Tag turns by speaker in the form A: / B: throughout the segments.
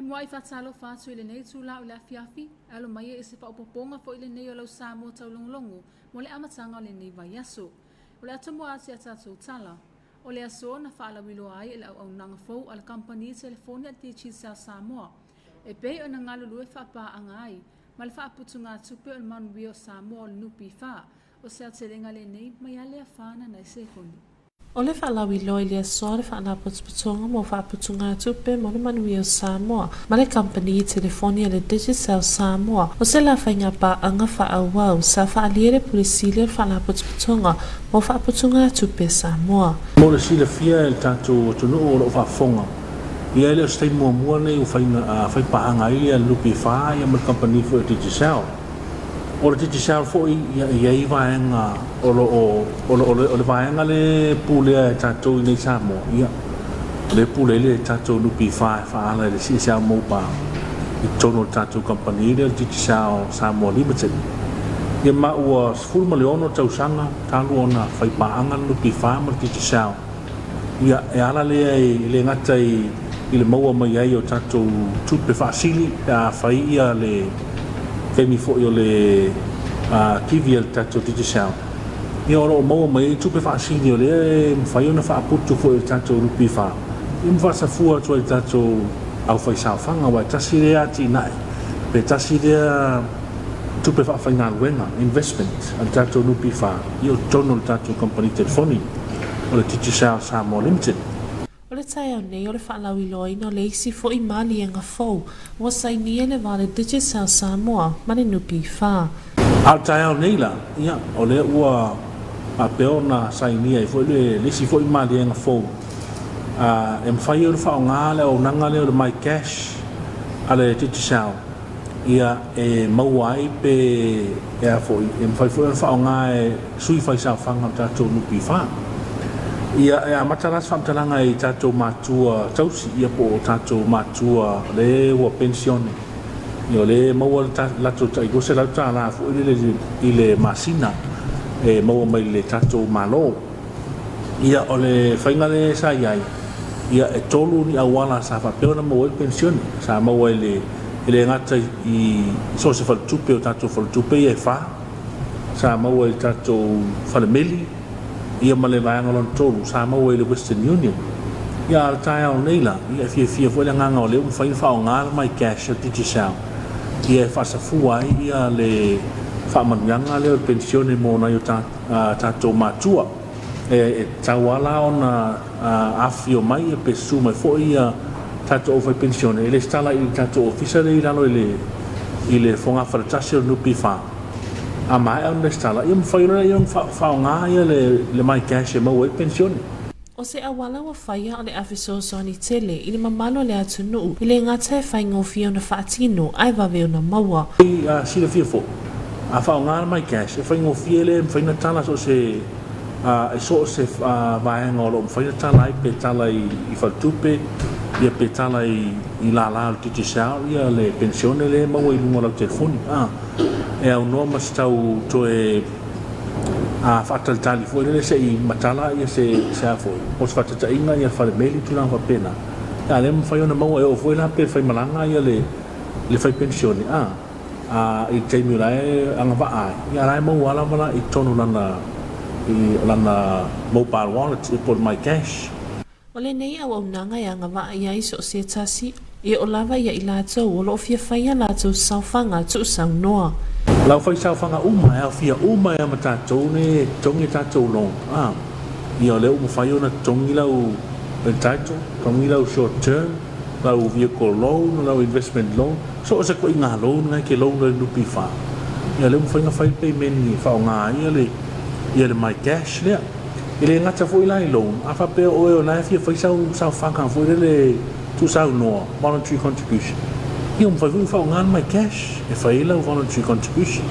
A: Moi fa talo fa tu le nei tu la la fiafi alo mai e se fa poponga fo ile nei o lo sa mo tau longo mo le amatanga le nei vai aso o le atomo asi ata tu tala o le aso na fa la wilo ai le au nanga fo al company telefonia ti chi sa Samoa e pe o na ngalo lu fa pa angai mal fa putunga tupe o man bio Samoa nupi fa o se atselenga le nei mai ale fa na se koni
B: o le whaalawi loi lea soa le whaala putunga mo whaaputunga tupe mo le manuia o Samoa ma le company telefonia le Digicel Samoa o se la whainga pa anga whaawau sa whaalia le pulisi le whaala putunga mo whaaputunga tupe Samoa
C: mo le sila fia el tatou tunu o lo whaafonga ia le stai mua nei o whai paanga ia lupi whaa ia mo le company for Digicel o le Digicel fo ia i vaenga o le vaenga le pulea e tatou i nei Samoa ia le pule le tatou lupi whaala le CSL Mobile i tono le tatou company le Digicel Samoa Limited ia maua sfulu maleono tausanga talu ona whai paanga lupi whaa mo le Digicel ia e ala le ngata i le maua mai ai o tatou tupe whaasili a whai ia le kemi fo yo le TV el tatou Digicel ia ora o maua mai tupe whaasili o le whai ona whaaputu fo i tatou lupi whaa i mwhasafua tua i tatou au whai saofanga wa tasi rea ati nai pe tasi rea tupe whaafai luenga investment al tatou lupi whaa i o tono le tatou company telefoni o le Digicel Samoa Limited
B: o le tai au nei o le whaalawi loi no le isi fo i mali e ngafou wa sainia le vale Digicel Samoa mani nupi whaa
C: al tai au nei la ia o le ua a peo na sainia i fo le isi fo i mali e ngafou e mwhai o le whao ngā le o nanga le o le mai cash a le Digicel ia e mauai pe e a fo e mwhai fo i le whao ngā e sui whai sao whanga tatou nupi whaa ia e amatalas whamtalanga i tatou matua tausi ia po tatou matua le ua pensione ia le maua latou taigose lau tāla fu i le masina e maua mai le tatou malo ia o le whainga le sa iai ia e tolu ni awala sa whapeo na maua i pensione sa maua i le ngata i so se whaltupe o tatou whaltupe i e wha sa maua i tatou whalemeli ia male vaanga lon tolu sa maua i le Western Union ia al tai au nei la ia fia fo le nganga o le whai whao ngā mai cash o Digicel ia e whasafua ia le whaamanuanga le o pensione mo na i o tatou matua e tauala o na afio mai e pesu mai fo ia tatou whai pensione e le stala i tatou ofisa le i lalo i le whonga wharatasi o nupi whaa a mai au le stala ia mwhaira ia whao ngā ia le mai cash e maua i pensione
B: o se awala wa whaia o le afiso soani tele i le mamalo le atunuu i le ngata e whaingofia o na whaatino ai wawe o na maua
C: sila fia fo a whao ngā mai cash e whaingofia le mwhaina tala so se e so se vaenga o lo mwhaina tala ai pe tala i whaltupe ia pe tala i la o Digicel ia le pensione le maua i lunga lau telefoni e au noa mas tau to e whaatalitali fo ele se i matala ia se a fo o se whaatatainga ia whare meli tulang whapena ia le mwhai ona maua e o fo ila pe whai malanga ia le whai pensione i teimi ula e anga waa ia rai maua ala wala i tonu lana mobile wallet i por my cash
B: o le nei au nanga ia anga waa ia iso se tasi ia o lava ia i lātou o lo fia whaia lātou sauwhanga tu sau noa
C: lau whai sauwhanga uma e au fia uma e ama tātou ne tongi tātou long ia o leo mwhai ona tongi lau entitled tongi lau short term lau vehicle loan lau investment loan so o se ko i ngā loan ngai ke loan le nupi wha ia leo mwhai ngā whai payment ni whao ngā ia le my cash lea i le ngata fo i lai loan a whapea oe o lai fia whai sauwhanga fo i le tu sau noa voluntary contribution ia mwhai fui whao ngā mai cash e whai lau voluntary contribution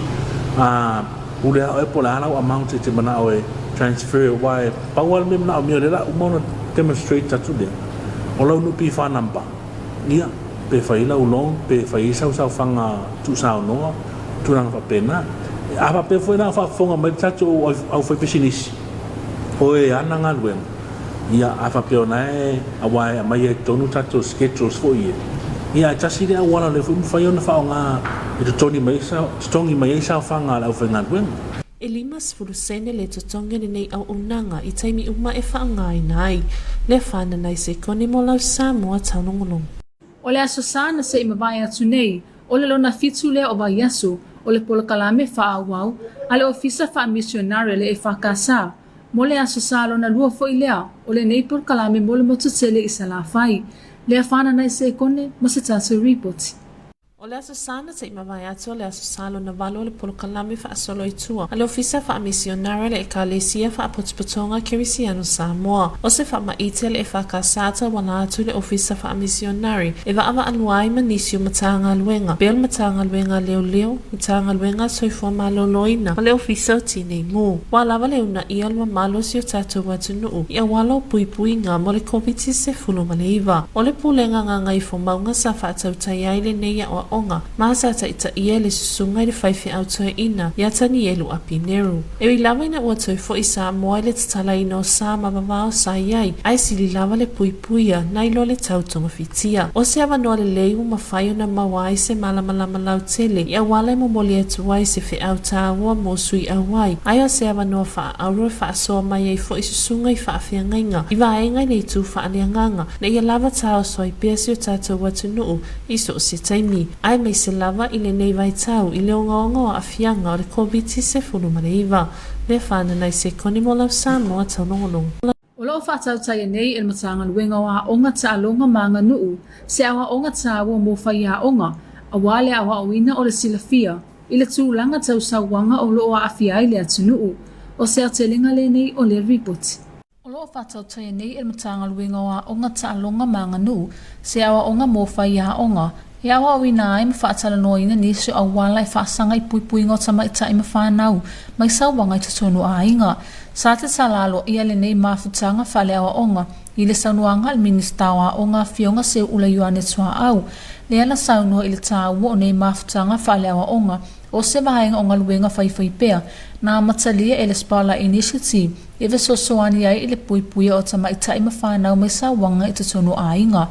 C: ule hao e pola alau amount e te mana o e transfer wai paual me mana o mio le la umona demonstrate tatu lea o lau nupi wha number ia pe whai lau long pe whai sau whanga tu sau noa tu ranga whapena a whape fwoi na whafonga mai tatu au whai pesinisi o e ananga luenga ia a whapeo nei a wai a mai e tonu tato schedules fo ie ia tasi le wala le fu fai ona fa nga i toni mai sa fanga la fa ngan
B: e lima sene le totonga ni nei au unanga i taimi uma e whaangai nai le whana nei se koni mo lau Samoa taunongolong.
A: O le aso sana se i mawai atu nei, o le lona fitu le o vai yasu, o le pola kalame wha awau, a le ofisa wha misionare le e whakasa. Mo le aso sa lona lua fo i lea, o le nei pola kalame mo le motutele i sa la whai, le a whana nei se kone mo se tatu report.
B: O le aso sana te imawai atu o le aso salo na valo le polo kalame wha asolo i tua. A le ofisa wha misionare le e kalesia wha apotipotonga Kerisiano Samoa. O se wha maite le e whakasata wana atu le ofisa wha misionare. E wa awa anuai manisio matanga luenga. Bel matanga luenga leo, matanga luenga soifua malo loina. O le ofisa o tine ngu. Wa lava le una ia lua malo si o tato watu nuu. Ia walo pui nga mo le COVID-19 se fulu maleiva. O le pulenga nga ngai fo maunga sa wha atau taiai le neia o onga masa ta ita ia le susunga le faifi autoe ina ya tani elu api neru. Ewi lava ina ua toi fo isa moa le tatala ino sa mababao sa iai ai sili lava le puipuia na ilo le tautonga fitia. O se awa noa le leiu mawhaio na mawai se malamalama lau tele ia wale mo moli atu wai se fe au tawa mo sui awai. Ai o se awa noa faa auro faa soa mai ei fo isusunga i faa fia ngainga. Iwa ainga nei tu faa lianganga na ia lava tau soa i pesi o tato watu nuu iso o se taimi. Ai mai se lava i le nei vai tau i le onga a fianga o le COVID-19 se funu mareiva. Le whana nei se koni mo lau Samoa taunongolong.
A: O loo whaatau tai nei e matanga luenga wa onga ta alonga manga nuu, se awa onga ta awa mo whai a onga, a wale awa awina o le silafia, i le tūlanga tau sauwanga o loo a fiai le atu nuu, o se atelinga le nei o le report. O loo whaatau tai nei e matanga luenga wa onga ta alonga manga nuu, se awa onga mo whai a onga, e awa awina ai mawhaatala noa ina nisi a wala e whaasanga i pui ngota mai ta i mawhanau, mai sauwanga i tatonu a inga. Sa te salalo ia le nei mafutanga whale awa onga, i le saunuanga al minista wa onga fionga se ula yuane tua au. Le ana saunua i le tāua o nei mafutanga whale awa onga, o se vahenga onga luenga whaipea, na matalia e le Spala Initiative, e ve sosoani ai i le puipuia o tama i ta i mawhanau mai sauwanga i tatonu a inga.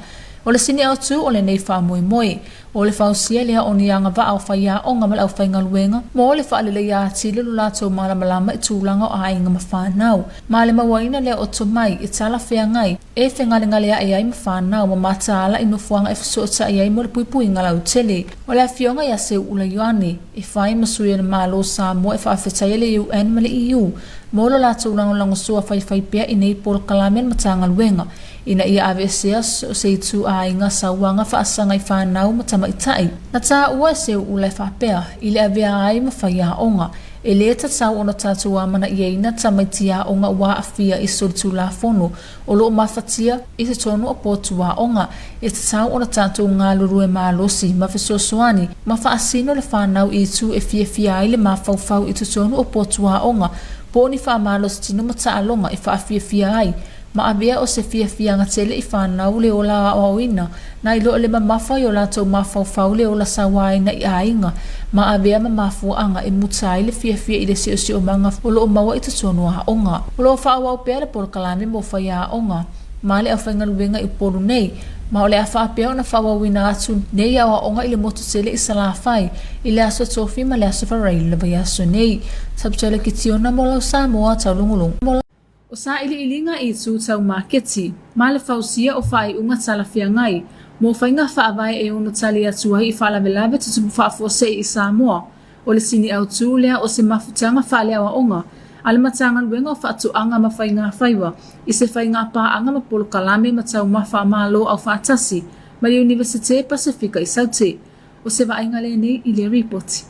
A: O le sini au tu o le nei wha moe, o le whausia lea o ni anga wa au whaia o ngamal au whainga luenga, mo o le wha alele ia tili lula tau malamalama i tūlanga o ainga mawhanau. Ma le mawaina lea o to mai i tala whea ngai, e whengalinga lea e ai mawhanau ma mataala i nufuanga e whasuota i ai mo le puipui ngalau tele. O le awhionga ia se ula yuane, e whai masuia na malo Samoa e whaafetai le UN ma le EU, mo lo la tūlanga lango sua whaipea i nei polo kalamen matanga luenga. Ina ia avesea se itu a inga sawanga whaasanga i whanau matama itai. Na tā ua se ule whapea, ili avea ai mawhaia onga. E le tatau ona tātou amana i eina tamaitia onga wa afia i soritu la fono. O loo mawhatia i te tonu o potu wa onga. E tatau ona tātou ngā luru e mālosi mawhisosuani. Mawhaasino le whanau i tu e fia ai le mawhauwhau i te tonu o potu wa onga. Po ni wha mālosi tino mata alonga i wha fia ai. Ma avea o se fia ngatele i whanau le o la awina, na ilo le mamafa i o la tau mawhauwhau le o la sawaina i ainga, ma avea mamafuanga e mutai le fia i le si o manga o lo o maua i tatonu a onga. O lo o whaawau pēr le polo kalame mo whai a onga, ma le a whainga luenga i polu nei, ma o le a whaapea o na whawawina atu nei a onga i le motu tele i salawhai, i le aso tofi ma le aso wharai le vai aso nei, sabtele ki tiona mo lau Samoa tau lungulung. O sa ilinga i tu tau maketi, ma le fausia o whai unga talawhia ngai, mo whainga whaavai e unu tali atuai i whaalawelawe tutupu whaafose i Samoa, o le sini au tu lea o se mafutanga whale awa onga, ale matanga luenga o whaatuanga ma whainga whaiwa, i se whainga paanga ma polo kalame ma tau mawha malo au whaatasi, ma le Universite Pasifika i Saute, o se vainga le nei i le report.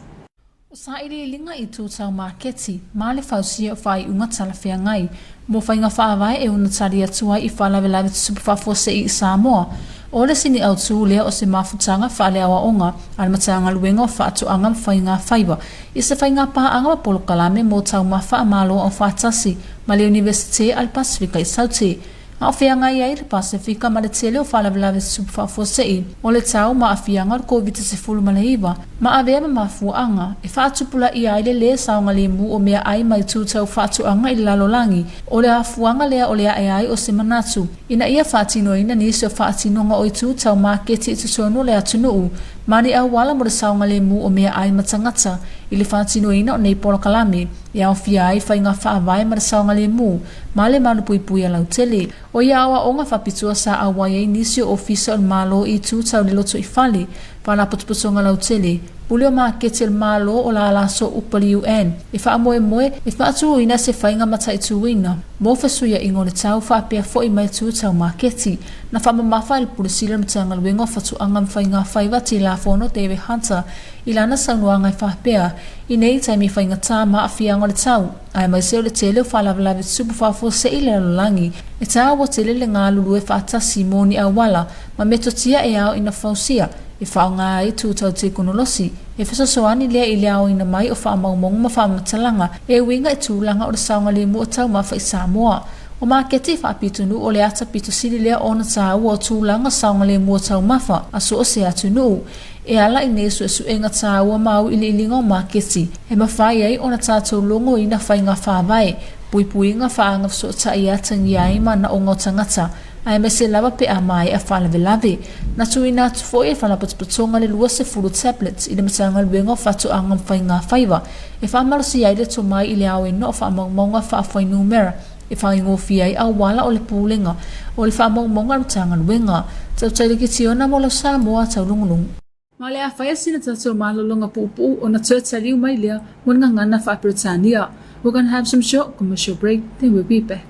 A: O sa ilinga i tu tau maketi, ma le fausia o whai unga talawhia ngai, mo whainga whaavai e una tari atua i whalawelawe tusupu whaafose i Samoa. O le sini au tū lea o se mafutanga whaale awa onga, al matanga luenga o whaatuanga ma whainga whaiwa. I se whainga paanga ma polo kalame mo tau mawha amalo o whaatasi, ma le Universite al Pasifika i Saute. A o whianga i ai le Pasifika ma le tele o whalawelawe tusupu whaafose i, o le tau ma a whianga o COVID-19 ma le iwa, Ma avea mafuanga e whaatupula ia ile le saunga le mu o mea ai mai tūtau whaatuanga i lalolangi o le afuanga lea o lea ai o se manatu. Ina ia whaatino ina nisi o whaatinonga o i tūtau maketi i tutonu le atunuu mani au wala mo le saunga le mu o mea ai matangata i le whaatino ina o nei polo kalame e au fia ai whainga whaavai ma le saunga le mu ma le manu pui pui alau tele. O ia awa onga whapitua sa awai ei nisi o ofisa o malo i tūtau le loto i whale wala putuputonga lau tele. Pulio maketi le malo o la alaso upali UN. E wha moe moe, e wha atu ina se whainga mata i tuina. Mo whasuia ingo le tau wha apea fo i mai tūtau maketi. Na wha mamafa il pulisila mtanga luengo whatu angam whainga whaiva ti la fono David Hunter i lana saunuanga i wha apea. I nei taimi whainga tā maa whiango le tau. Ai mai seo le tele o whalawalawe supu whafo se i le alulangi. E tā wa tele le ngā lulu e whaatasi moni a wala ma metotia e ao ina whausia. E whaonga ai tūtau te kunolosi. E whasosoani lea i leo ina mai o whaamaumongu ma whaamatalanga. E winga e tūlanga o le saunga le mua tau mawha i Samoa. O maketi whaapitunu o le ata pito sili lea o na tāu o tūlanga saunga le mua tau mawha. Aso o se atunu. E ala i nesu e suenga tāu a mau ili ilinga o maketi. E mawhai ai o na tātou longo ina whainga whaavai. Pui puinga whaanga so tai atangi ai ma na o ngotangata. Ai me se lava pe a mai a whalawelawe. Na tui nā tufoi e whalapatpatonga le lua se fulu tablets i le matanga luenga o whatu angam whainga whaiva. E whamalosi ai le to mai i le au e no o whaamaunga whaafwainu mera. E whaingofi ai au wala o le pūlenga o le whaamaunga matanga luenga. Tau taile ki tiona mo lau Samoa tau lungulungu. Ma le a whaia sina tatou malolonga pupu o na tūtaliu mai lea mo ngana wha Britania. We're going to have some short commercial break, then we'll be back.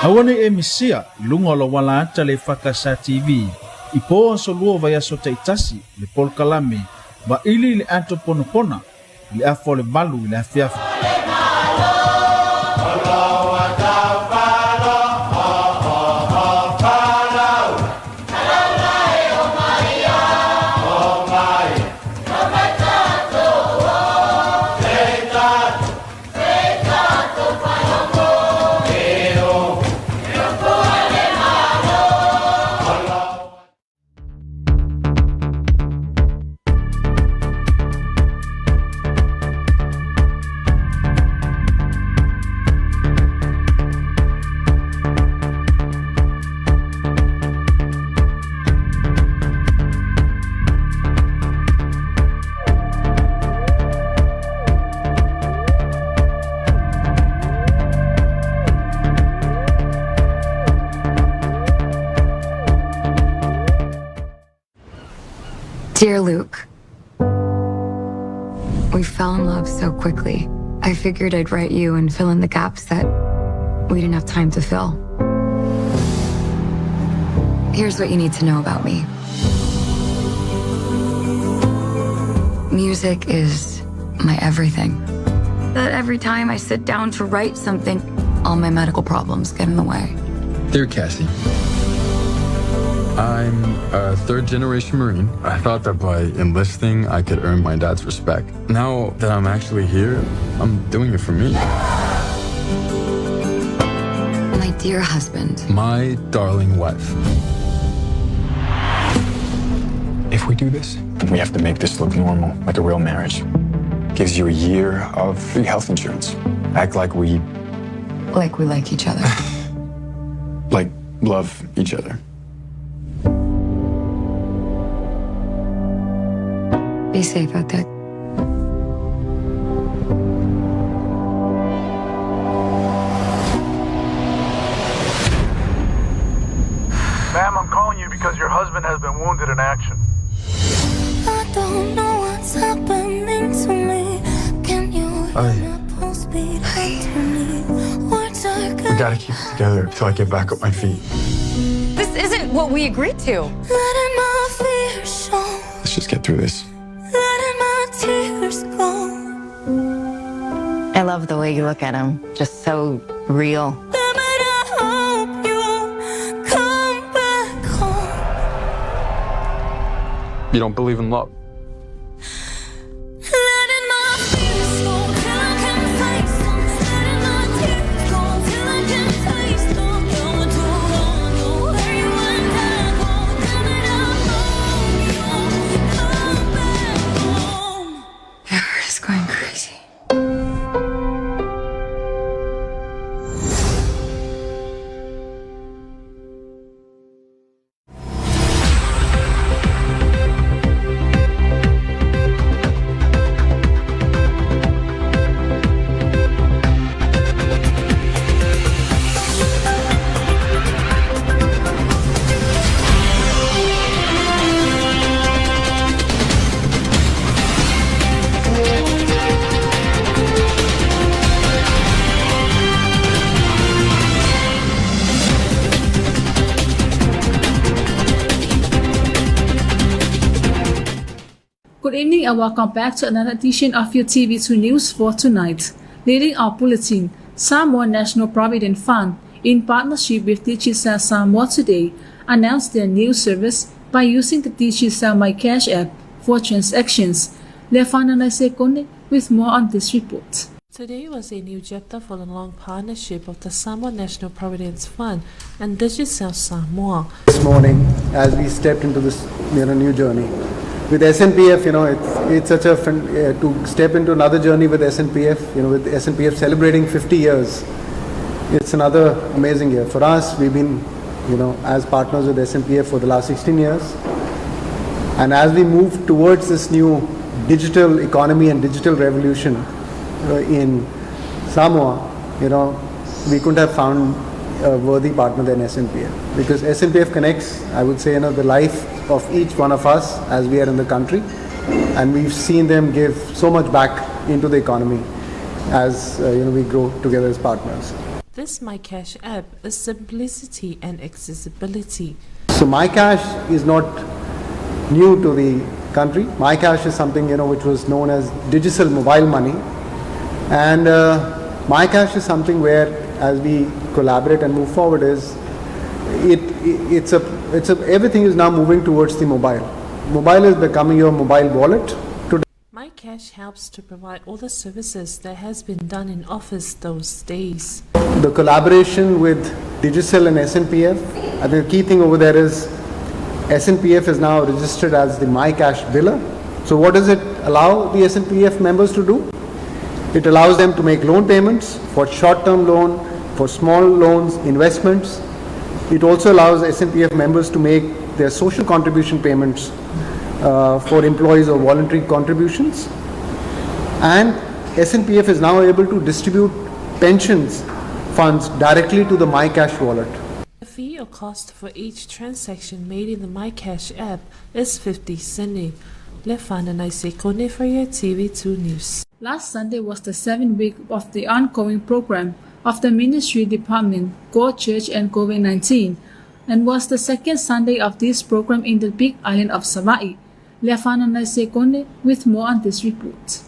D: Awane e misia lunga la wala ata le Fakasa TV. Ipo so lua vai aso taitasi le polkalame ba ili le anto ponopona le afo le balu le afiafa.
E: Dear Luke, we fell in love so quickly. I figured I'd write you and fill in the gaps that we didn't have time to fill. Here's what you need to know about me. Music is my everything. But every time I sit down to write something, all my medical problems get in the way.
F: Dear Cassie, I'm a third-generation Marine. I thought that by enlisting, I could earn my dad's respect. Now that I'm actually here, I'm doing it for me.
E: My dear husband.
F: My darling wife.
G: If we do this, we have to make this look normal, like a real marriage. Gives you a year of free health insurance. Act like we...
E: Like we like each other.
G: like, love each other.
E: Be safe out there.
H: Ma'am, I'm calling you because your husband has been wounded in action.
I: I don't know what's happening to me. Can you hear my pulse beat into me? Words are
F: We gotta keep it together till I get back up my feet.
E: This isn't what we agreed to.
I: Letting my fears show,
F: Let's just get through this.
I: letting my tears go.
E: I love the way you look at him. Just so real.
I: Damn it, I hope you come back home.
F: You don't believe in love?
I: Letting my fears go till I can face them. Letting my tears go till I can taste them. You're too long, where you and I go. Damn it, I hope you come back home.
E: Everyone's going crazy.
A: Good evening and welcome back to another edition of your TV2 News for tonight. Leading our bulletin, Samoa National Provident Fund, in partnership with Digicel Samoa today, announced their new service by using the Digicel MyCash app for transactions. Lefana Naisekone with more on this report.
B: Today was a new chapter for the long partnership of the Samoa National Providence Fund and Digicel Samoa.
J: This morning, as we stepped into this new journey with SNPF, it's such a fun, to step into another journey with SNPF. With SNPF celebrating 50 years, it's another amazing year for us. We've been, as partners with SNPF for the last 16 years, and as we move towards this new digital economy and digital revolution in Samoa, we couldn't have found a worthy partner than SNPF, because SNPF connects, I would say, the life of each one of us as we are in the country, and we've seen them give so much back into the economy as we grow together as partners.
B: This MyCash app is simplicity and accessibility.
J: So MyCash is not new to the country. MyCash is something which was known as Digicel mobile money, and MyCash is something where, as we collaborate and move forward, everything is now moving towards the mobile. Mobile is becoming your mobile wallet today.
B: MyCash helps to provide all the services that has been done in office those days.
J: The collaboration with Digicel and SNPF, I think the key thing over there is SNPF is now registered as the MyCash biller. So what does it allow the SNPF members to do? It allows them to make loan payments for short-term loan, for small loans, investments. It also allows SNPF members to make their social contribution payments for employees or voluntary contributions. And SNPF is now able to distribute pensions funds directly to the MyCash wallet.
B: The fee or cost for each transaction made in the MyCash app is 50 centi. Lefana Naisekone for your TV2 News.
A: Last Sunday was the 7th week of the ongoing program of the Ministry Department, Go Church and COVID-19, and was the second Sunday of this program in the Big Island of Savai'i. Lefana Naisekone with more on this report.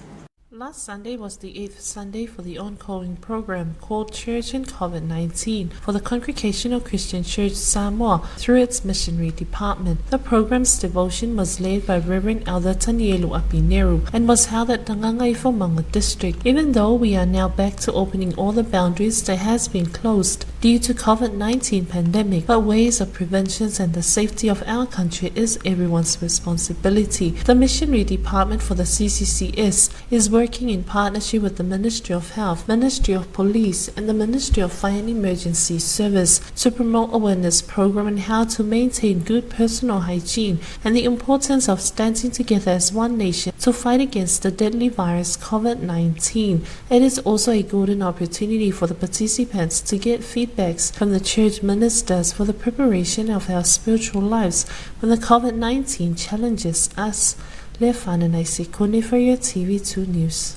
B: Last Sunday was the 8th Sunday for the ongoing program called Church and COVID-19 for the Congregational Christian Church Samoa through its missionary department. The program's devotion was led by Reverend Elder Tanielu Apineru and was held at Tangangaifomanga District. Even though we are now back to opening all the boundaries that has been closed due to COVID-19 pandemic, but ways of prevention and the safety of our country is everyone's responsibility. The missionary department for the CCCS is working in partnership with the Ministry of Health, Ministry of Police, and the Ministry of Fire and Emergency Service to promote awareness program on how to maintain good personal hygiene and the importance of standing together as one nation to fight against the deadly virus COVID-19. It is also a golden opportunity for the participants to get feedbacks from the church ministers for the preparation of our spiritual lives when the COVID-19 challenges us. Lefana Naisekone for your TV2 News.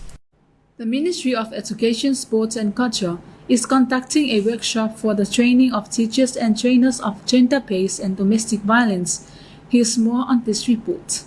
A: The Ministry of Education, Sports and Culture is conducting a workshop for the training of teachers and trainers of gender-based and domestic violence. Here's more on this report.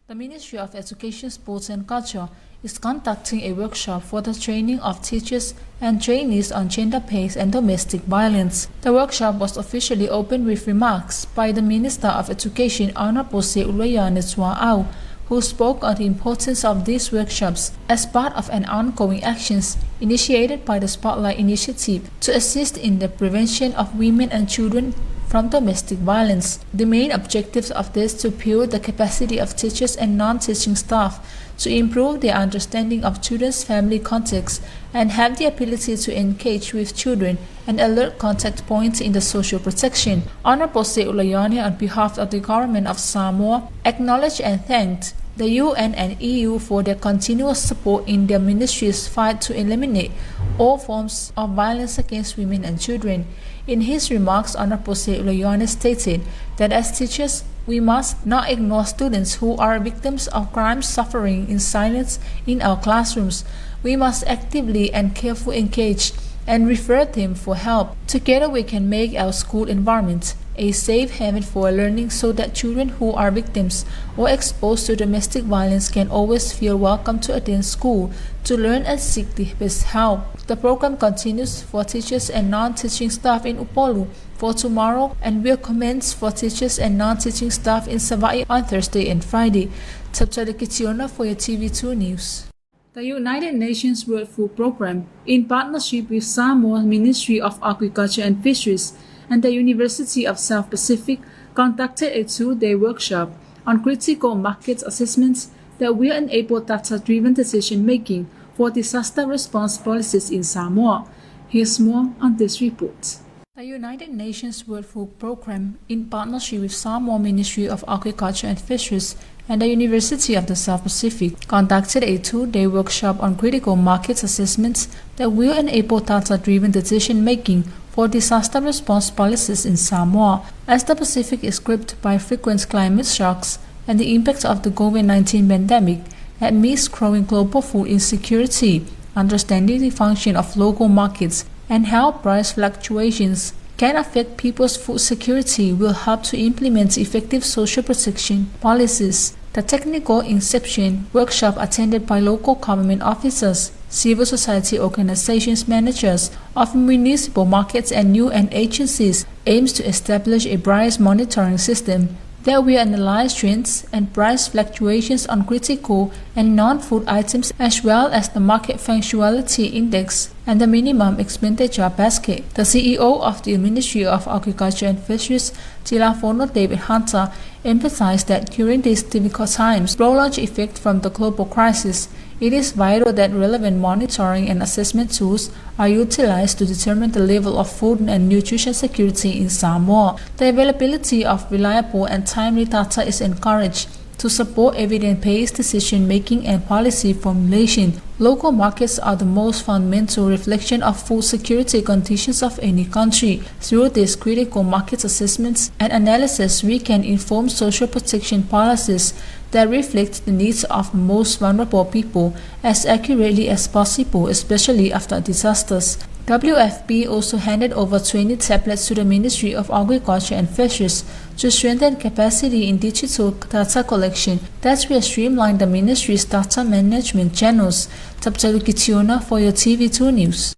A: The Ministry of Education, Sports and Culture is conducting a workshop for the training of teachers and trainees on gender-based and domestic violence. The workshop was officially opened with remarks by the Minister of Education, Honorable Sri Ulayani Swaau, who spoke on the importance of these workshops as part of an ongoing actions initiated by the Spotlight Initiative to assist in the prevention of women and children from domestic violence. The main objectives of this to build the capacity of teachers and non-teaching staff to improve their understanding of children's family context and have the ability to engage with children and alert contact points in the social protection. Honorable Sri Ulayani, on behalf of the government of Samoa, acknowledged and thanked the UN and EU for their continuous support in their ministry's fight to eliminate all forms of violence against women and children. In his remarks, Honorable Sri Ulayani stated that as teachers, we must not ignore students who are victims of crimes suffering in silence in our classrooms. We must actively and carefully engage and refer them for help. Together we can make our school environment a safe haven for learning so that children who are victims or exposed to domestic violence can always feel welcome to attend school to learn and seek the best help. The program continues for teachers and non-teaching staff in Upolu for tomorrow and will commence for teachers and non-teaching staff in Savai'i on Thursday and Friday. Tabitha Kitiona for your TV2 News. The United Nations World Food Programme, in partnership with Samoa Ministry of Agriculture and Fisheries and the University of South Pacific, conducted a 2-day workshop on critical market assessments that will enable data-driven decision-making for disaster response policies in Samoa. Here's more on this report. The United Nations World Food Programme, in partnership with Samoa Ministry of Agriculture and Fisheries and the University of the South Pacific, conducted a 2-day workshop on critical market assessments that will enable data-driven decision-making for disaster response policies in Samoa, as the Pacific is gripped by frequent climate shocks and the impact of the COVID-19 pandemic amidst growing global food insecurity. Understanding the function of local markets and how price fluctuations can affect people's food security will help to implement effective social protection policies. The technical inception workshop, attended by local government officers, civil society organizations, managers of municipal markets and UN agencies, aims to establish a price monitoring system that will analyze trends and price fluctuations on critical and non-food items, as well as the market functionality index and the minimum expenditure basket. The CEO of the Ministry of Agriculture and Fisheries, Tilafono David Hunter, emphasized that during these difficult times, prolonged effect from the global crisis, it is vital that relevant monitoring and assessment tools are utilized to determine the level of food and nutrition security in Samoa. The availability of reliable and timely data is encouraged to support evidence-based decision-making and policy formulation. Local markets are the most fundamental reflection of food security conditions of any country. Through these critical market assessments and analysis, we can inform social protection policies that reflect the needs of the most vulnerable people as accurately as possible, especially after disasters. WFP also handed over 20 tablets to the Ministry of Agriculture and Fisheries to strengthen capacity in digital data collection that will streamline the ministry's data management channels. Tabitha Kitiona for your TV2 News.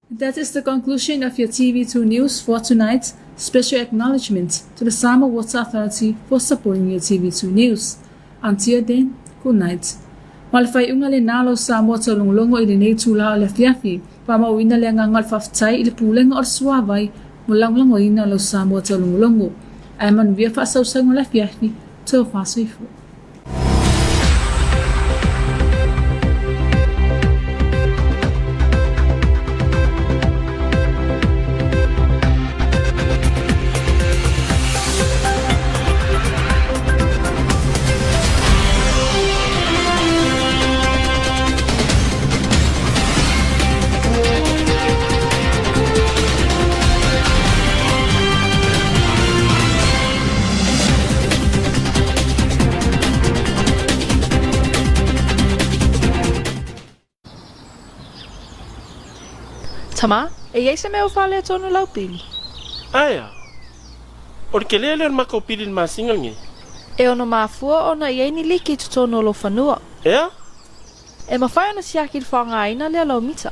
A: That is the conclusion of your TV2 News for tonight. Special acknowledgement to the Samoa Water Authority for supporting your TV2 News. Until then, good night. Malfai unga le nalo Samoa talunglongo ili nei tula le fiafi. Pamawina le ngangal faftai ili puleng or suavai mulang ina lo Samoa talunglongo. Aiman via fa sausang le fiafi to fa suifu.
K: Tama, e iei se mea whale tonu lau pili.
L: Aia. O ke lea lea maka o pili ma singal ngi.
K: E ono mafua ona iei ni liki tu tonu lo whanua.
L: Ea?
K: E mawhai ona siaki whanga aina lea lau mita.